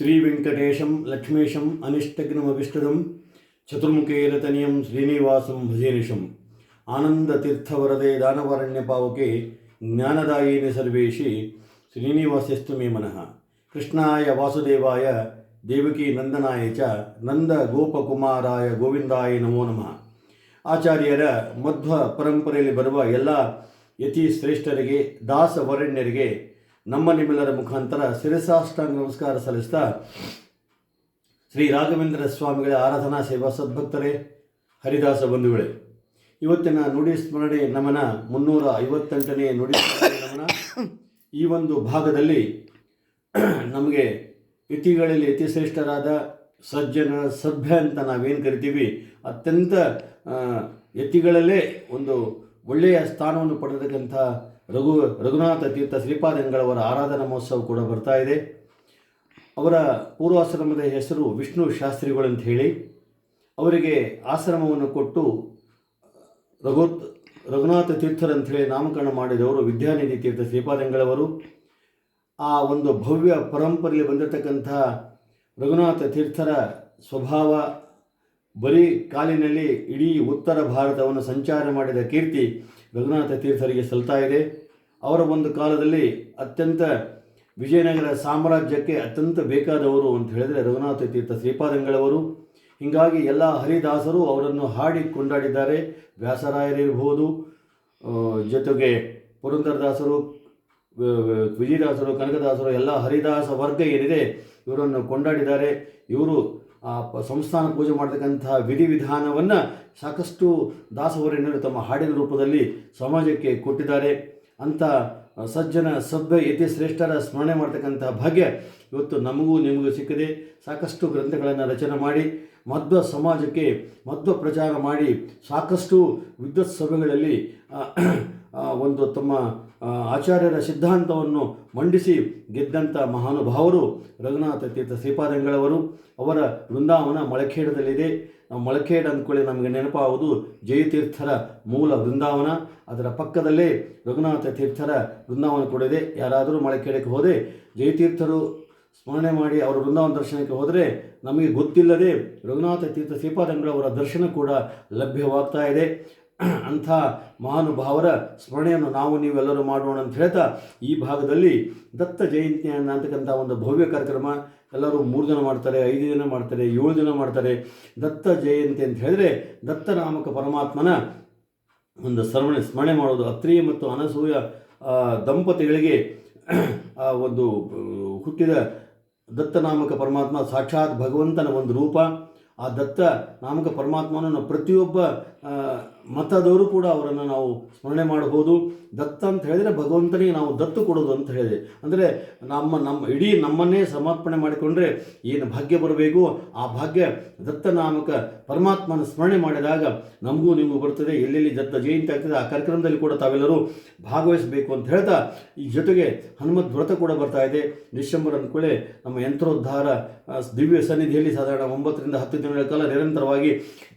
ಶ್ರೀವೆಂಕಟೇಶಂ ಲಕ್ಷ್ಮೀಶಂ ಅನಿಷ್ಟಗ್ನಮಭಿಷ್ಟದಂ ಚತುರ್ಮುಖೇರತನಿಯಂ ಶ್ರೀನಿವಾಸಂ ಭಜೇನಿಶಂ ಆನಂದತೀರ್ಥವರದೆ ದಾನವಾರಣ್ಯಪಾವಕೆ ಜ್ಞಾನದಾಯಿನಿ ಸರ್ವೇಶಿ ಶ್ರೀನಿವಾಸ್ಯಸ್ತು ಮೇ ಮನಃ. ಕೃಷ್ಣಾಯ ವಾಸುದೇವಾಯ ದೇವಕಿ ನಂದನಾಯ ಚ ನಂದ ಗೋಪಕುಮಾರಾಯ ಗೋವಿಂದಾಯ ನಮೋ ನಮಃ. ಆಚಾರ್ಯರ ಮಧ್ವ ಪರಂಪರೆಯಲ್ಲಿ ಬರುವ ಎಲ್ಲ ಯತಿ ಶ್ರೇಷ್ಠರಿಗೆ ದಾಸವರಣ್ಯರಿಗೆ ನಮ್ಮ ನಿಮ್ಮೆಲ್ಲರ ಮುಖಾಂತರ ಶಿರಸಾಷ್ಟಾಂಗ ನಮಸ್ಕಾರ ಸಲ್ಲಿಸ್ತಾ, ಶ್ರೀ ರಾಘವೇಂದ್ರ ಸ್ವಾಮಿಗಳ ಆರಾಧನಾ ಸೇವಾ ಸದ್ಭಕ್ತರೇ, ಹರಿದಾಸ ಬಂಧುಗಳೇ, ಇವತ್ತಿನ ನುಡಿ ಸ್ಮರಣೆ ನಮನ 358ನೇ ನುಡಿ ಸ್ಮರಣೆ ನಮನ. ಈ ಒಂದು ಭಾಗದಲ್ಲಿ ನಮಗೆ ಯತಿಗಳಲ್ಲಿ ಯತಿಶ್ರೇಷ್ಠರಾದ ಸಜ್ಜನ ಸಭ್ಯ ಅಂತ ನಾವೇನು ಕರಿತೀವಿ, ಅತ್ಯಂತ ಯತಿಗಳಲ್ಲೇ ಒಂದು ಒಳ್ಳೆಯ ಸ್ಥಾನವನ್ನು ಪಡೆದಕ್ಕಂಥ ರಘುನಾಥ ತೀರ್ಥ ಶ್ರೀಪಾದಂಗಳವರ ಆರಾಧನಾ ಮಹೋತ್ಸವ ಕೂಡ ಬರ್ತಾ ಇದೆ. ಅವರ ಪೂರ್ವಾಶ್ರಮದ ಹೆಸರು ವಿಷ್ಣು ಶಾಸ್ತ್ರಿಗಳು ಅಂತ ಹೇಳಿ, ಅವರಿಗೆ ಆಶ್ರಮವನ್ನು ಕೊಟ್ಟು ರಘುನಾಥ ತೀರ್ಥರಂಥೇಳಿ ನಾಮಕರಣ ಮಾಡಿದವರು ವಿದ್ಯಾನಿಧಿ ತೀರ್ಥ ಶ್ರೀಪಾದಂಗಳವರು. ಆ ಒಂದು ಭವ್ಯ ಪರಂಪರೆಯಲ್ಲಿ ಬಂದಿರತಕ್ಕಂಥ ರಘುನಾಥ ತೀರ್ಥರ ಸ್ವಭಾವ ಬರೀ ಕಾಲಿನಲ್ಲಿ ಇಡೀ ಉತ್ತರ ಭಾರತವನ್ನು ಸಂಚಾರ ಮಾಡಿದ ಕೀರ್ತಿ ರಘುನಾಥ ತೀರ್ಥರಿಗೆ ಸಲ್ತಾ ಇದೆ. ಅವರ ಒಂದು ಕಾಲದಲ್ಲಿ ಅತ್ಯಂತ ವಿಜಯನಗರ ಸಾಮ್ರಾಜ್ಯಕ್ಕೆ ಅತ್ಯಂತ ಬೇಕಾದವರು ಅಂತ ಹೇಳಿದರೆ ರಘುನಾಥ ತೀರ್ಥ ಶ್ರೀಪಾದಂಗಳವರು. ಹೀಗಾಗಿ ಎಲ್ಲ ಹರಿದಾಸರು ಅವರನ್ನು ಹಾಡಿ ಕೊಂಡಾಡಿದ್ದಾರೆ. ವ್ಯಾಸರಾಯರಿರ್ಬೋದು, ಜೊತೆಗೆ ಪುರಂದರದಾಸರು, ವಿಜಯದಾಸರು, ಕನಕದಾಸರು, ಎಲ್ಲ ಹರಿದಾಸ ವರ್ಗ ಏನಿದೆ ಇವರನ್ನು ಕೊಂಡಾಡಿದ್ದಾರೆ. ಇವರು ಆ ಸಂಸ್ಥಾನ ಪೂಜೆ ಮಾಡತಕ್ಕಂತಹ ವಿಧಿವಿಧಾನವನ್ನು ಸಾಕಷ್ಟು ದಾಸವರಣ್ಯರು ತಮ್ಮ ಹಾಡಿನ ರೂಪದಲ್ಲಿ ಸಮಾಜಕ್ಕೆ ಕೊಟ್ಟಿದ್ದಾರೆ. ಅಂಥ ಸಜ್ಜನ ಸಭ್ಯ ಯತಿ ಶ್ರೇಷ್ಠರ ಸ್ಮರಣೆ ಮಾಡ್ತಕ್ಕಂತಹ ಭಾಗ್ಯ ಇವತ್ತು ನಮಗೂ ನಿಮಗೂ ಸಿಕ್ಕಿದೆ. ಸಾಕಷ್ಟು ಗ್ರಂಥಗಳನ್ನು ರಚನೆ ಮಾಡಿ ಮಧ್ವ ಸಮಾಜಕ್ಕೆ ಮಧ್ವ ಪ್ರಚಾರ ಮಾಡಿ ಸಾಕಷ್ಟು ವಿದ್ವತ್ ಸಭೆಗಳಲ್ಲಿ ಒಂದು ತಮ್ಮ ಆಚಾರ್ಯರ ಸಿದ್ಧಾಂತವನ್ನು ಮಂಡಿಸಿ ಗೆದ್ದಂಥ ಮಹಾನುಭಾವರು ರಘುನಾಥ ತೀರ್ಥ ಶ್ರೀಪಾದಂಗಳವರು. ಅವರ ವೃಂದಾವನ ಮಳಖೇಡದಲ್ಲಿದೆ. ಮಳಖೇಡ ಅಂದ್ಕೊಳ್ಳಿ ನಮಗೆ ನೆನಪಾಗುವುದು ಜಯತೀರ್ಥರ ಮೂಲ ವೃಂದಾವನ. ಅದರ ಪಕ್ಕದಲ್ಲೇ ರಘುನಾಥ ತೀರ್ಥರ ವೃಂದಾವನ ಕೂಡ ಇದೆ. ಯಾರಾದರೂ ಮಳಖೇಡಕ್ಕೆ ಹೋದರೆ ಜಯತೀರ್ಥರು ಸ್ಮರಣೆ ಮಾಡಿ ಅವರ ವೃಂದಾವನ ದರ್ಶನಕ್ಕೆ ಹೋದರೆ ನಮಗೆ ಗೊತ್ತಿಲ್ಲದೆ ರಘುನಾಥ ತೀರ್ಥ ಶ್ರೀಪಾದಂಗಳವರ ದರ್ಶನ ಕೂಡ ಲಭ್ಯವಾಗ್ತಾ ಇದೆ. ಅಂಥ ಮಹಾನುಭಾವರ ಸ್ಮರಣೆಯನ್ನು ನಾವು ನೀವೆಲ್ಲರೂ ಮಾಡೋಣ ಅಂತ ಹೇಳ್ತಾ, ಈ ಭಾಗದಲ್ಲಿ ದತ್ತ ಜಯಂತಿಯನ್ನು ಅಂತಕ್ಕಂಥ ಒಂದು ಭವ್ಯ ಕಾರ್ಯಕ್ರಮ ಎಲ್ಲರೂ 3 ದಿನ ಮಾಡ್ತಾರೆ, 5 ದಿನ ಮಾಡ್ತಾರೆ, 7 ದಿನ ಮಾಡ್ತಾರೆ. ದತ್ತ ಜಯಂತಿ ಅಂತ ಹೇಳಿದ್ರೆ ದತ್ತನಾಮಕ ಪರಮಾತ್ಮನ ಒಂದು ಸ್ಮರಣೆ ಮಾಡೋದು. ಅತ್ರಿ ಮತ್ತು ಅನಸೂಯ ದಂಪತಿಗಳಿಗೆ ಒಂದು ಹುಟ್ಟಿದ ದತ್ತನಾಮಕ ಪರಮಾತ್ಮ ಸಾಕ್ಷಾತ್ ಭಗವಂತನ ಒಂದು ರೂಪ. ಆ ದತ್ತ ನಾಮಕ ಪರಮಾತ್ಮನನ್ನು ಪ್ರತಿಯೊಬ್ಬ ಮತದವರು ಕೂಡ ಅವರನ್ನು ನಾವು ಸ್ಮರಣೆ ಮಾಡಬಹುದು. ದತ್ತ ಅಂತ ಹೇಳಿದರೆ ಭಗವಂತನಿಗೆ ನಾವು ದತ್ತು ಕೊಡೋದು ಅಂತ ಹೇಳಿದೆ. ಅಂದರೆ ನಮ್ಮ ಇಡೀ ನಮ್ಮನ್ನೇ ಸಮರ್ಪಣೆ ಮಾಡಿಕೊಂಡ್ರೆ ಏನು ಭಾಗ್ಯ ಬರಬೇಕು, ಆ ಭಾಗ್ಯ ದತ್ತನಾಮಕ ಪರಮಾತ್ಮನ ಸ್ಮರಣೆ ಮಾಡಿದಾಗ ನಮಗೂ ನಿಮಗೂ ಬರ್ತದೆ. ಎಲ್ಲೆಲ್ಲಿ ದತ್ತ ಜಯಂತಿ ಆಗ್ತದೆ ಆ ಕಾರ್ಯಕ್ರಮದಲ್ಲಿ ಕೂಡ ತಾವೆಲ್ಲರೂ ಭಾಗವಹಿಸಬೇಕು ಅಂತ ಹೇಳ್ತಾ, ಈ ಜೊತೆಗೆ ಹನುಮದ್ ವ್ರತ ಕೂಡ ಬರ್ತಾ ಇದೆ. ಡಿಸೆಂಬರ್ ಅಂದ್ಕೊಳ್ಳೆ ನಮ್ಮ ಯಂತ್ರೋದ್ಧಾರ ದಿವ್ಯ ಸನ್ನಿಧಿಯಲ್ಲಿ ಸಾಧಾರಣ 9 ರಿಂದ 10 ದಿನಗಳ ಕಾಲ ನಿರಂತರವಾಗಿ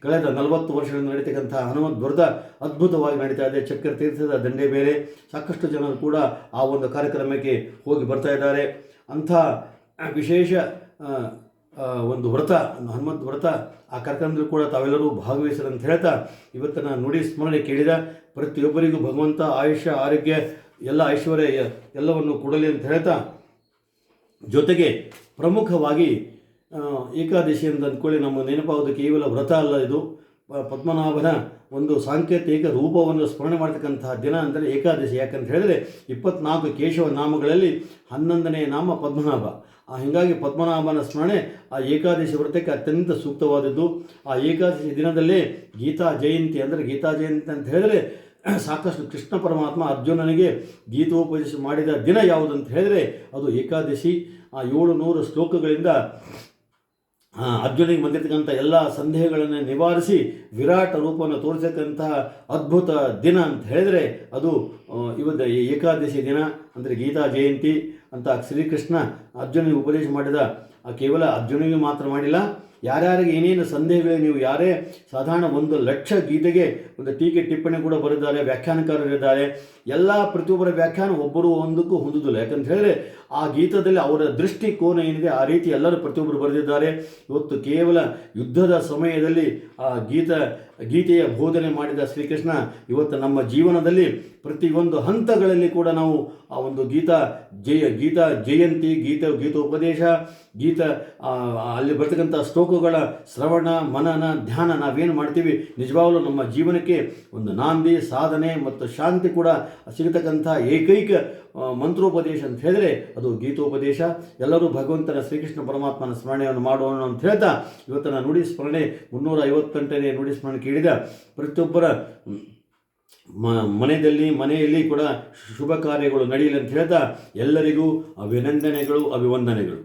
ಕಳೆದ 40 ವರ್ಷಗಳಿಂದ ನಡೀತಕ್ಕಂಥ ಹನುಮದ್ ವ್ರತ ಅದ್ಭುತವಾಗಿ ನಡೀತಾ ಇದೆ. ಚಕ್ರ ತೀರ್ಥದ ದಂಡೆ ಬೇರೆ ಸಾಕಷ್ಟು ಜನರು ಕೂಡ ಆ ಒಂದು ಕಾರ್ಯಕ್ರಮಕ್ಕೆ ಹೋಗಿ ಬರ್ತಾ ಇದ್ದಾರೆ. ಅಂಥ ವಿಶೇಷ ಒಂದು ವ್ರತ, ಹನುಮದ್ ವ್ರತ, ಆ ಕಾರ್ಯಕ್ರಮದಲ್ಲಿ ಕೂಡ ತಾವೆಲ್ಲರೂ ಭಾಗವಹಿಸರು ಅಂತ ಹೇಳ್ತಾ, ಇವತ್ತಿನ ನುಡಿ ಸ್ಮರಣೆ ಕೇಳಿದ ಪ್ರತಿಯೊಬ್ಬರಿಗೂ ಭಗವಂತ ಆಯುಷ್ಯ ಆರೋಗ್ಯ ಎಲ್ಲ ಐಶ್ವರ್ಯ ಎಲ್ಲವನ್ನು ಕೊಡಲಿ ಅಂತ ಹೇಳ್ತಾ, ಜೊತೆಗೆ ಪ್ರಮುಖವಾಗಿ ಏಕಾದಶಿ ಅಂತ ಅಂದ್ಕೊಳ್ಳಿ ನಮ್ಮ ನೆನಪಾಗೋದು ಕೇವಲ ವ್ರತ ಅಲ್ಲ, ಇದು ಪದ್ಮನಾಭನ ಒಂದು ಸಾಂಕೇತಿಕ ರೂಪವನ್ನು ಸ್ಮರಣೆ ಮಾಡ್ತಕ್ಕಂತಹ ದಿನ ಅಂದರೆ ಏಕಾದಶಿ. ಯಾಕಂತ ಹೇಳಿದ್ರೆ 24 ಕೇಶವ ನಾಮಗಳಲ್ಲಿ 11ನೇ ನಾಮ ಪದ್ಮನಾಭ. ಹೀಗಾಗಿ ಪದ್ಮನಾಭನ ಸ್ಮರಣೆ ಆ ಏಕಾದಶಿ ವ್ರತಕ್ಕೆ ಅತ್ಯಂತ ಸೂಕ್ತವಾದದ್ದು. ಆ ಏಕಾದಶಿ ದಿನದಲ್ಲೇ ಗೀತಾ ಜಯಂತಿ, ಅಂದರೆ ಗೀತಾ ಜಯಂತಿ ಅಂತ ಹೇಳಿದ್ರೆ ಸಾಕಷ್ಟು ಕೃಷ್ಣ ಪರಮಾತ್ಮ ಅರ್ಜುನನಿಗೆ ಗೀತೋಪದೇಶ ಮಾಡಿದ ದಿನ ಯಾವುದಂತ ಹೇಳಿದರೆ ಅದು ಏಕಾದಶಿ. ಆ 700 ಶ್ಲೋಕಗಳಿಂದ ಅರ್ಜುನಿಗೆ ಬಂದಿರತಕ್ಕಂಥ ಎಲ್ಲ ಸಂದೇಹಗಳನ್ನು ನಿವಾರಿಸಿ ವಿರಾಟ ರೂಪವನ್ನು ತೋರಿಸತಕ್ಕಂತಹ ಅದ್ಭುತ ದಿನ ಅಂತ ಹೇಳಿದರೆ ಅದು ಇವತ್ತು ಏಕಾದಶಿ ದಿನ, ಅಂದರೆ ಗೀತಾ ಜಯಂತಿ ಅಂತ. ಶ್ರೀಕೃಷ್ಣ ಅರ್ಜುನಿಗೆ ಉಪದೇಶ ಮಾಡಿದ ಕೇವಲ ಅರ್ಜುನಿಗೆ ಮಾತ್ರ ಮಾಡಿಲ್ಲ, ಯಾರ್ಯಾರಿಗೆ ಏನೇನು ಸಂದೇಹಗಳು, ನೀವು ಯಾರೇ ಸಾಧಾರಣ 1,00,000 ಗೀತೆಗೆ ಒಂದು ಟೀಕೆ ಟಿಪ್ಪಣಿ ಕೂಡ ಬರೆದಿದ್ದಾರೆ, ವ್ಯಾಖ್ಯಾನಕಾರರಿದ್ದಾರೆ. ಎಲ್ಲ ಪ್ರತಿಯೊಬ್ಬರ ವ್ಯಾಖ್ಯಾನ ಒಬ್ಬರು ಒಂದಕ್ಕೂ ಹೊಂದುವುದಿಲ್ಲ. ಯಾಕಂತ ಹೇಳಿದ್ರೆ ಆ ಗೀತದಲ್ಲಿ ಅವರ ದೃಷ್ಟಿಕೋನ ಏನಿದೆ ಆ ರೀತಿ ಎಲ್ಲರೂ ಪ್ರತಿಯೊಬ್ಬರು ಬರೆದಿದ್ದಾರೆ. ಇವತ್ತು ಕೇವಲ ಯುದ್ಧದ ಸಮಯದಲ್ಲಿ ಆ ಗೀತೆಯ ಬೋಧನೆ ಮಾಡಿದ ಶ್ರೀಕೃಷ್ಣ ಇವತ್ತು ನಮ್ಮ ಜೀವನದಲ್ಲಿ ಪ್ರತಿಯೊಂದು ಹಂತಗಳಲ್ಲಿ ಕೂಡ ನಾವು ಆ ಒಂದು ಗೀತಾ ಜಯಂತಿ, ಗೀತೋಪದೇಶ, ಅಲ್ಲಿ ಬರ್ತಕ್ಕಂಥ ಶ್ಲೋಕಗಳ ಶ್ರವಣ, ಮನನ, ಧ್ಯಾನ ನಾವೇನು ಮಾಡ್ತೀವಿ ನಿಜವಾಗಲೂ ನಮ್ಮ ಜೀವನಕ್ಕೆ ಒಂದು ನಾಂದಿ, ಸಾಧನೆ ಮತ್ತು ಶಾಂತಿ ಕೂಡ ಸಿಗತಕ್ಕಂಥ ಏಕೈಕ ಮಂತ್ರೋಪದೇಶ ಅಂತ ಹೇಳಿದ್ರೆ ಅದು ಗೀತೋಪದೇಶ. ಎಲ್ಲರೂ ಭಗವಂತನ ಶ್ರೀಕೃಷ್ಣ ಪರಮಾತ್ಮನ ಸ್ಮರಣೆಯನ್ನು ಮಾಡೋಣ ಅಂತ ಹೇಳ್ತಾ ಇವತ್ತಿನ ನುಡಿ ಸ್ಮರಣೆ 358ನೇ ನುಡಿ ಸ್ಮರಣೆ ಕೇಳಿದ ಪ್ರತಿಯೊಬ್ಬರ ಮನೆಯಲ್ಲಿ ಕೂಡ ಶುಭ ಕಾರ್ಯಗಳು ನಡೆಯಲಿ ಅಂತ ಹೇಳ್ತಾ ಎಲ್ಲರಿಗೂ ಅಭಿನಂದನೆಗಳು, ಅಭಿವಂದನೆಗಳು.